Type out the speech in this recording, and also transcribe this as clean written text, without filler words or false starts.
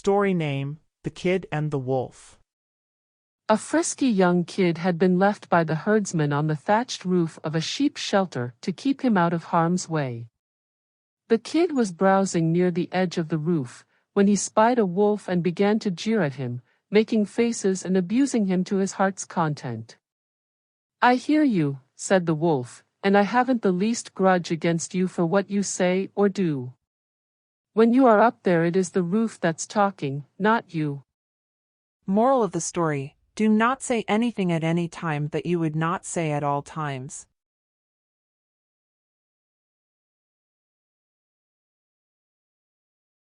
Story name, The Kid and the Wolf. A frisky young kid had been left by the herdsman on the thatched roof of a sheep shelter to keep him out of harm's way. The kid was browsing near the edge of the roof, when he spied a wolf and began to jeer at him, making faces and abusing him to his heart's content. "I hear you," said the wolf, "and I haven't the least grudge against you for what you say or do. When you are up there, it is the roof that's talking, not you." Moral of the story: do not say anything at any time that you would not say at all times.